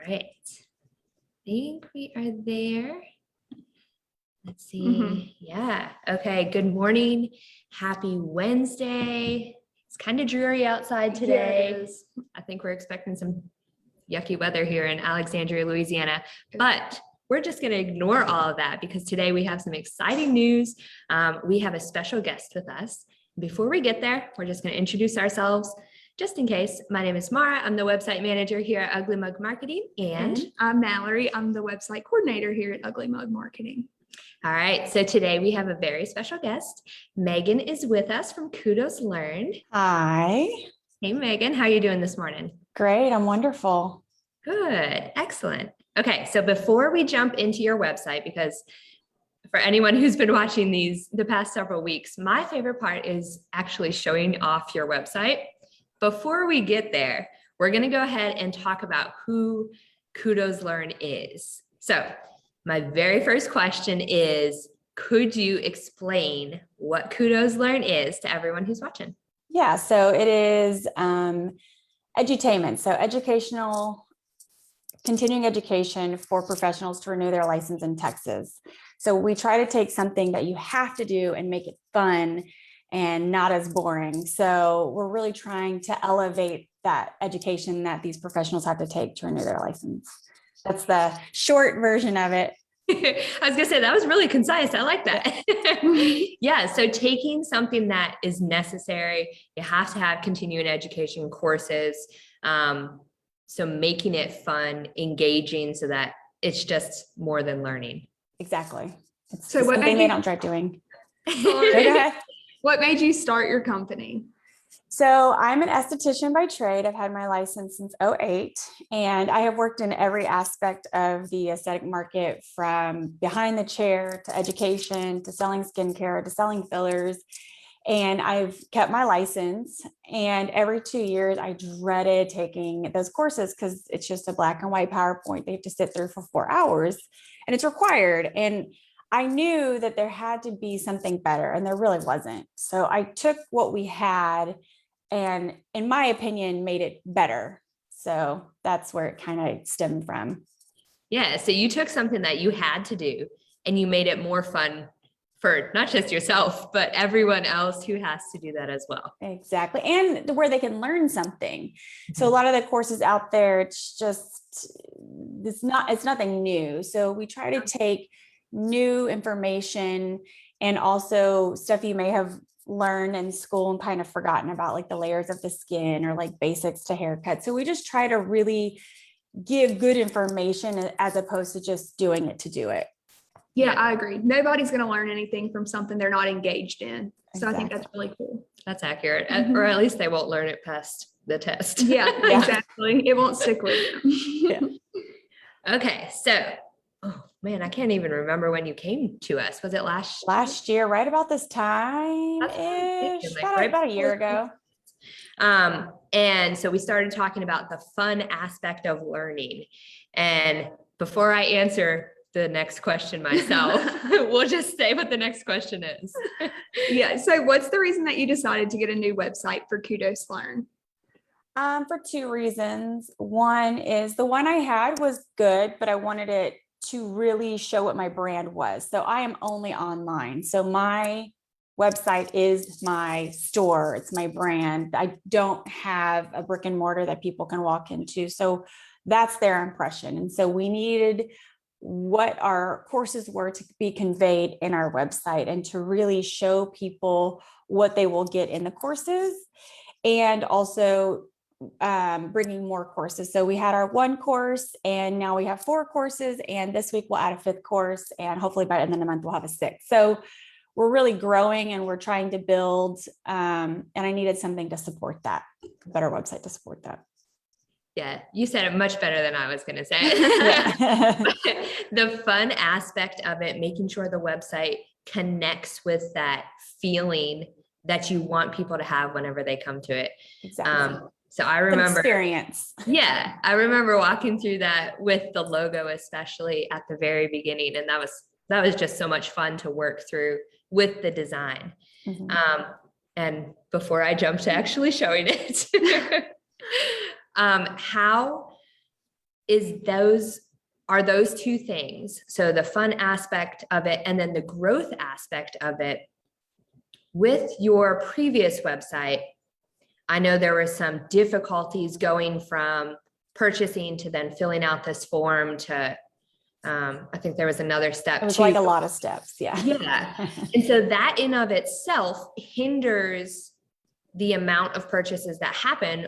right. I think we are there. Let's see. Mhm. Yeah. Okay. Good morning. Happy Wednesday. It's kind of dreary outside today. Yes. I think we're expecting some yucky weather here in Alexandria, Louisiana, but we're just going to ignore all of that because today we have some exciting news. We have a special guest with us. Before we get there, we're just going to introduce ourselves just in case. My name is Mara. I'm the website manager here at Ugly Mug Marketing. And I'm Mallory. I'm the website coordinator here at Ugly Mug Marketing. all right, so today we have a very special guest. Megan is with us from Kudos Learn. Hi. Hey, Megan, how are you doing this morning? Great. I'm wonderful. Good. Excellent. Okay, so before we jump into your website, because for anyone who's been watching the past several weeks, my favorite part is actually showing off your website. Before we get there, we're going to go ahead and talk about who Kudos Learn is. So my very first question is, could you explain what Kudos Learn is to everyone who's watching? Yeah, so it is edutainment, so educational, continuing education for professionals to renew their license in Texas. So we try to take something that you have to do and make it fun and not as boring. So we're really trying to elevate that education that these professionals have to take to renew their license. That's the short version of it. I was gonna say that was really concise. I like that. Yeah, so taking something that is necessary, you have to have continuing education courses. So making it fun, engaging, so that it's just more than learning. Exactly. It's So what something made they you- don't dread doing. Sorry. Okay, go ahead. What made you start your company? So I'm an esthetician by trade. I've had my license since '08, and I have worked in every aspect of the aesthetic market, from behind the chair to education to selling skincare to selling fillers. And I've kept my license, and every 2 years I dreaded taking those courses because it's just a black and white PowerPoint they have to sit through for 4 hours, and it's required. And I knew that there had to be something better, and there really wasn't. So I took what we had and, in my opinion, made it better. So that's where it kind of stemmed from. Yeah, so you took something that you had to do and you made it more fun for not just yourself, but everyone else who has to do that as well. Exactly. And where they can learn something. So a lot of the courses out there, it's nothing new. So we try to take new information and also stuff you may have learned in school and kind of forgotten about, like the layers of the skin or like basics to haircut. So we just try to really give good information as opposed to just doing it to do it. Yeah, I agree. Nobody's going to learn anything from something they're not engaged in. So I think Exactly. that's really cool. That's accurate. Mhm. Or at least they won't learn it past the test. Yeah, Yeah. exactly. It won't stick with them. Okay, so, oh man, I can't even remember when you came to us. Was it Last year, right about this time That's what I'm thinking, ish, like right about a year before- ago. And so we started talking about the fun aspect of learning. And before I answer the next question myself, we'll just say what the next question is. Yeah. So what's the reason that you decided to get a new website for Kudos Learn? For two reasons. One is the one I had was good, but I wanted it to really show what my brand was. So I am only online. So my website is my store. It's my brand. I don't have a brick and mortar that people can walk into. So that's their impression. And so we needed what our courses were to be conveyed in our website and to really show people what they will get in the courses, and also bringing more courses. So we had our one course, and now we have 4 courses, and this week we'll add a 5th course, and hopefully by the end of the month we'll have a 6th. So we're really growing and we're trying to build, and I needed something to support that, a better website to support that. Yeah, you said it much better than I was going to say. Yeah. The fun aspect of it, making sure the website connects with that feeling that you want people to have whenever they come to it. Exactly. So I The remember, experience. yeah, I remember walking through that with the logo, especially at the very beginning. And that was just so much fun to work through with the design. Mhm. And before I jump to actually showing it, how are those two things. So the fun aspect of it and then the growth aspect of it. With your previous website, I know there were some difficulties going from purchasing to then filling out this form to, I think there was another step. It was too. like a lot of steps. Yeah. Yeah. And so that in of itself hinders the amount of purchases that happen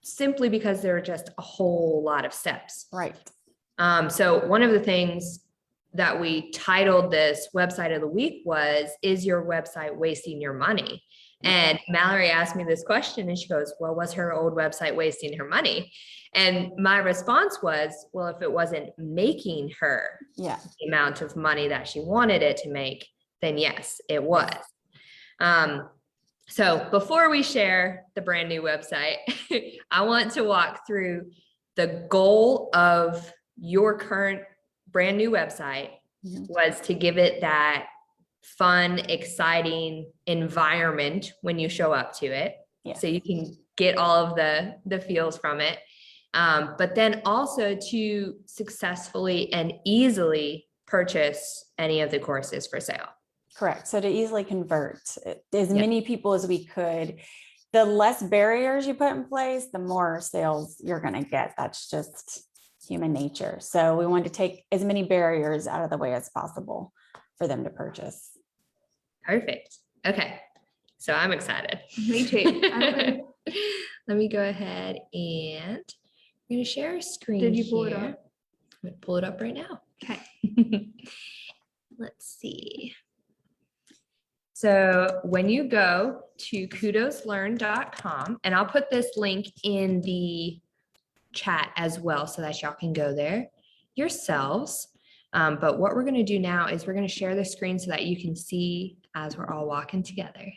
simply because there are just a whole lot of steps. Right. So one of the things that we titled this website of the week was, is your website wasting your money? And Mallory asked me this question and she goes, well, was her old website wasting her money? And my response was, well, if it wasn't making her Yeah. the amount of money that she wanted it to make, then yes, it was. So before we share the brand new website, I want to walk through the goal of your current brand new website was to give it that fun, exciting environment when you show up to it. Yes. So you can get all of the feels from it. But then also to successfully and easily purchase any of the courses for sale. Correct. So to easily convert as many people as we could, the less barriers you put in place, the more sales you're going to get. That's just human nature. So we wanted to take as many barriers out of the way as possible for them to purchase. Perfect. Okay. So I'm excited. Me too. Let me go ahead and we're going to share a screen. Did you pull it here. up? I'm going to pull it up right now. Okay. Let's see. So when you go to kudoslearn.com, and I'll put this link in the chat as well so that y'all can go there yourselves. But what we're going to do now is we're going to share the screen so that you can see as we're all walking together.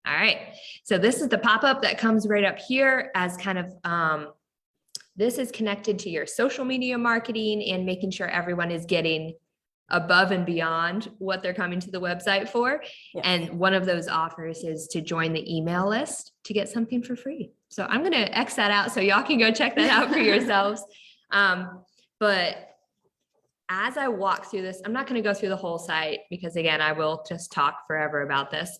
All right. So this is the pop-up that comes right up here as kind of, this is connected to your social media marketing and making sure everyone is getting above and beyond what they're coming to the website for. Yes. And one of those offers is to join the email list to get something for free. So I'm going to X that out so y'all can go check that out for yourselves. But as I walk through this, I'm not going to go through the whole site because again, I will just talk forever about this.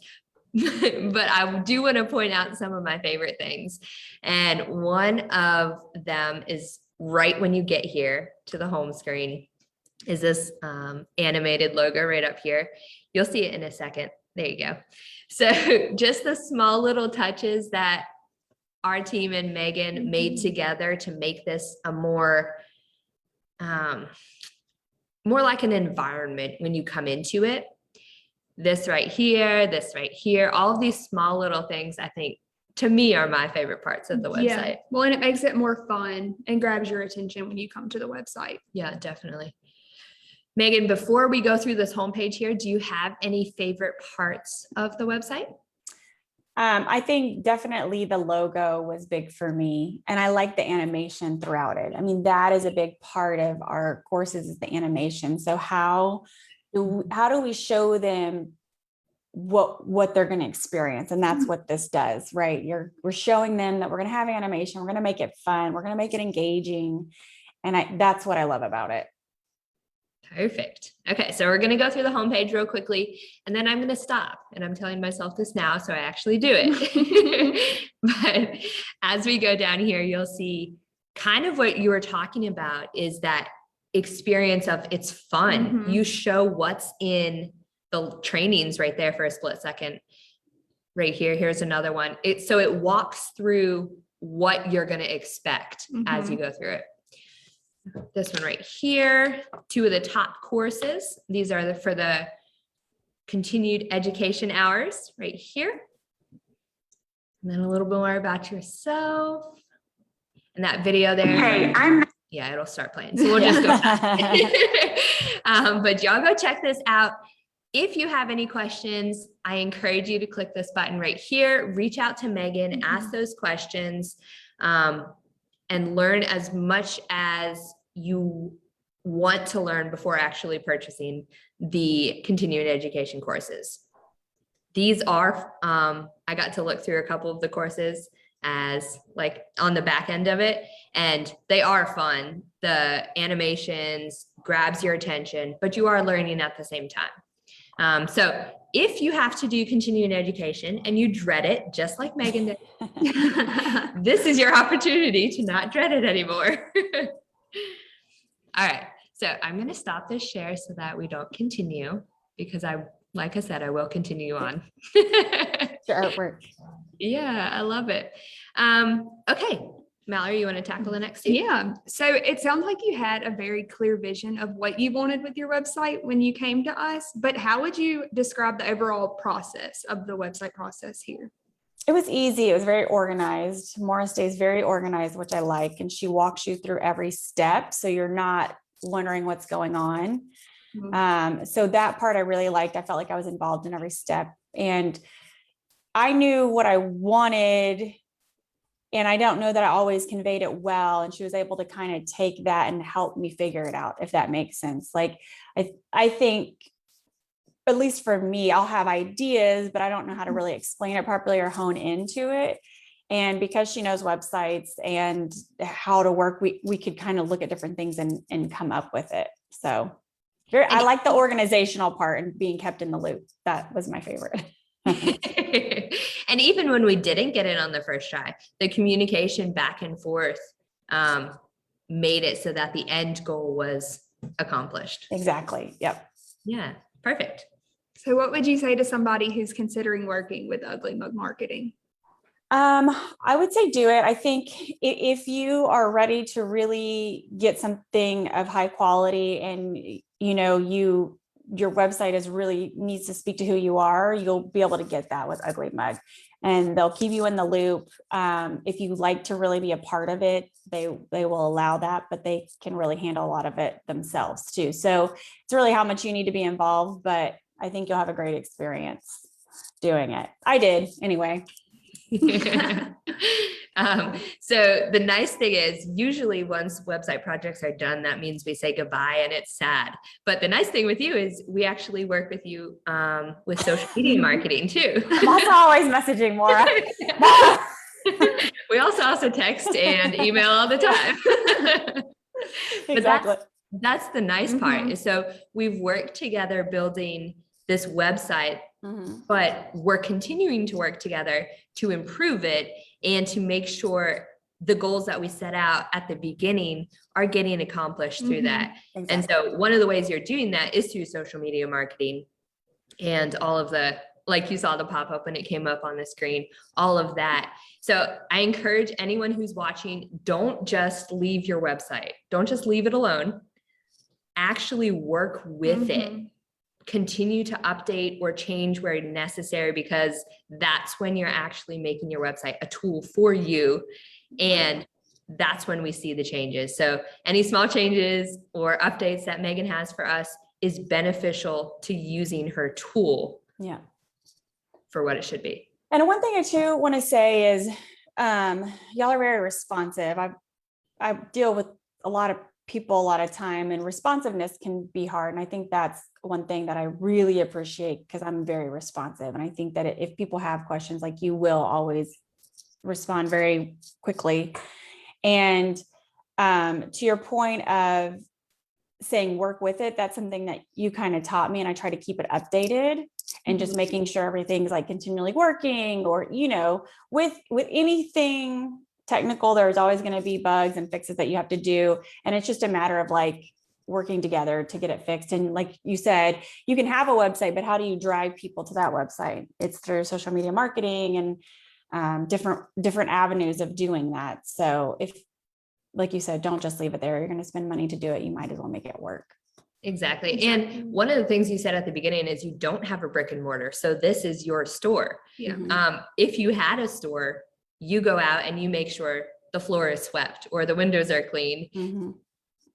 But I do want to point out some of my favorite things. And one of them is right when you get here to the home screen is this animated logo right up here. You'll see it in a second. There you go. So just the small little touches that our team and Megan made together to make this a more like an environment when you come into it. This right here, all of these small little things, I think, to me, are my favorite parts of the website. Yeah. Well, and it makes it more fun and grabs your attention when you come to the website. Yeah, definitely. Megan, before we go through this homepage here, do you have any favorite parts of the website? I think definitely the logo was big for me, and I like the animation throughout it. I mean, that is a big part of our courses is the animation. So how do we show them what they're going to experience? And that's what this does, right? We're showing them that we're going to have animation. We're going to make it fun. We're going to make it engaging. And that's what I love about it. Perfect. Okay, so we're going to go through the homepage real quickly, and then I'm going to stop. And I'm telling myself this now, so I actually do it. But as we go down here, you'll see kind of what you were talking about is that experience of it's fun. You show what's in the trainings right there for a split second. Right here, here's another one. So it walks through what you're going to expect as you go through it. This one right here, 2 of the top courses. These are for the continued education hours right here. And then a little bit more about yourself. And that video there. Hey, yeah, it'll start playing. So we'll just go back. But y'all go check this out. If you have any questions, I encourage you to click this button right here, reach out to Megan, ask those questions, and learn as much as you want to learn before actually purchasing the continuing education courses. These are, I got to look through a couple of the courses. as like on the back end of it. And they are fun. The animations grabs your attention, but you are learning at the same time. So if you have to do continuing education and you dread it, just like Megan did, this is your opportunity to not dread it anymore. All right. So I'm going to stop this share so that we don't continue, because like I said, I will continue on. Your artwork. Yeah, I love it. Okay, Mallory, you want to tackle the next two? Yeah. So it sounds like you had a very clear vision of what you wanted with your website when you came to us, but how would you describe the overall process of the website process here? It was easy. It was very organized. Morris Day is very organized, which I like. And she walks you through every step, so you're not wondering what's going on. So that part I really liked. I felt like I was involved in every step, and I knew what I wanted, and I don't know that I always conveyed it well. And she was able to kind of take that and help me figure it out, if that makes sense. Like, I think, at least for me, I'll have ideas, but I don't know how to really explain it properly or hone into it. And because she knows websites and how to work, we could kind of look at different things and come up with it. So I like the organizational part and being kept in the loop. That was my favorite. And even when we didn't get it on the first try, the communication back and forth made it so that the end goal was accomplished. Exactly. Yep. Yeah, perfect. So what would you say to somebody who's considering working with Ugly Mug Marketing? I would say do it. I think if you are ready to really get something of high quality, and your website is really needs to speak to who you are, you'll be able to get that with Ugly Mug, and they'll keep you in the loop. If you like to really be a part of it, they will allow that, but they can really handle a lot of it themselves too. So it's really how much you need to be involved, but I think you'll have a great experience doing it. I did anyway. So the nice thing is, usually once website projects are done, that means we say goodbye and it's sad. But the nice thing with you is we actually work with you with social media marketing too. That's always messaging, Maura. We also text and email all the time. Exactly. But that's the nice part. Is so we've worked together building this website, but we're continuing to work together to improve it and to make sure the goals that we set out at the beginning are getting accomplished through that. Exactly. And so one of the ways you're doing that is through social media marketing and all of the, like you saw the pop-up when it came up on the screen, all of that. So I encourage anyone who's watching, don't just leave your website. Don't just leave it alone. Actually work with it. Continue to update or change where necessary, because that's when you're actually making your website a tool for you. And that's when we see the changes. So any small changes or updates that Megan has for us is beneficial to using her tool for what it should be. And one thing I too want to say is y'all are very responsive. I deal with a lot of people a lot of time, and responsiveness can be hard. And I think that's one thing that I really appreciate, because I'm very responsive. And I think that if people have questions, like, you will always respond very quickly. And to your point of saying work with it, that's something that you kind of taught me, and I try to keep it updated and just making sure everything's like continually working, or, with anything technical, there's always going to be bugs and fixes that you have to do. And it's just a matter of like working together to get it fixed. And like you said, you can have a website, but how do you drive people to that website? It's through social media marketing and different avenues of doing that. So if, like you said, don't just leave it there. You're going to spend money to do it. You might as well make it work. Exactly. And one of the things you said at the beginning is you don't have a brick and mortar. So this is your store. If you had a store, you go out and you make sure the floor is swept or the windows are clean.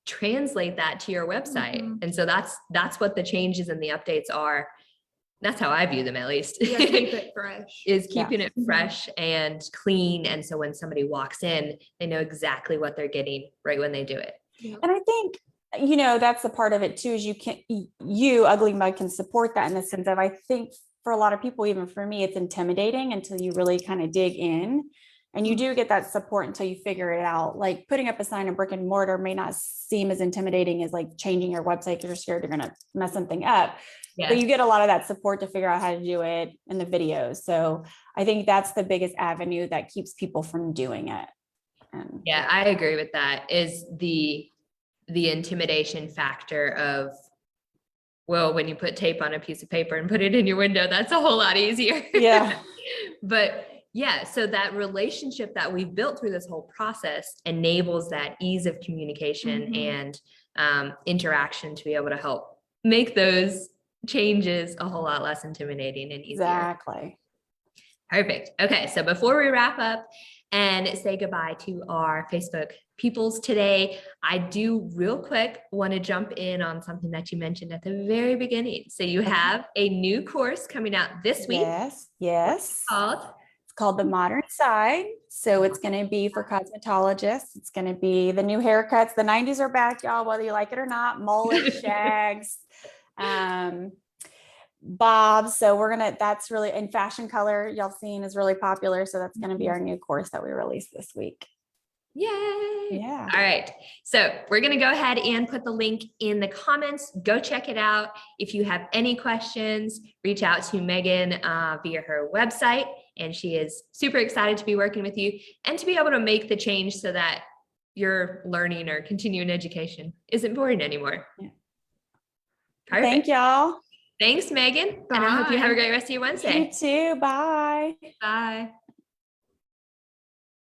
Translate that to your website. And so that's what the changes and the updates are. That's how I view them, at least. Keep it fresh. Is keeping it fresh and clean. And so when somebody walks in, they know exactly what they're getting right when they do it. And I think, that's the part of it too, is you Ugly Mug can support that, in the sense of, I think for a lot of people, even for me, it's intimidating until you really kind of dig in And you do get that support until you figure it out. Like putting up a sign in brick and mortar may not seem as intimidating as like changing your website because you're scared you're going to mess something up. Yeah. But you get a lot of that support to figure out how to do it in the videos. So I think that's the biggest avenue that keeps people from doing it. Yeah, I agree with that, is the intimidation factor of, well, when you put tape on a piece of paper and put it in your window, that's a whole lot easier. Yeah. But yeah, so that relationship that we've built through this whole process enables that ease of communication Mhm. and interaction to be able to help make those changes a whole lot less intimidating and easier. Exactly. Perfect. Okay, so before we wrap up and say goodbye to our Facebook peoples today, I do real quick want to jump in on something that you mentioned at the very beginning. So you have a new course coming out this week Yes. Yes. called It's called The Modern Side. So it's going to be for cosmetologists. It's going to be the new haircuts. The 90s are back, y'all, whether you like it or not. Mullets, shags, bobs. So that's really in fashion color. Y'all seen is really popular. So that's going to be our new course that we released this week. Yay. Yeah. All right. So we're going to go ahead and put the link in the comments. Go check it out. If you have any questions, reach out to Megan via her website. And she is super excited to be working with you and to be able to make the change so that your learning or continuing education isn't boring anymore. Yeah. Perfect. Thank y'all. Thanks, Megan. And I hope you have a Bye. great rest of your You Wednesday. too. Bye. Bye.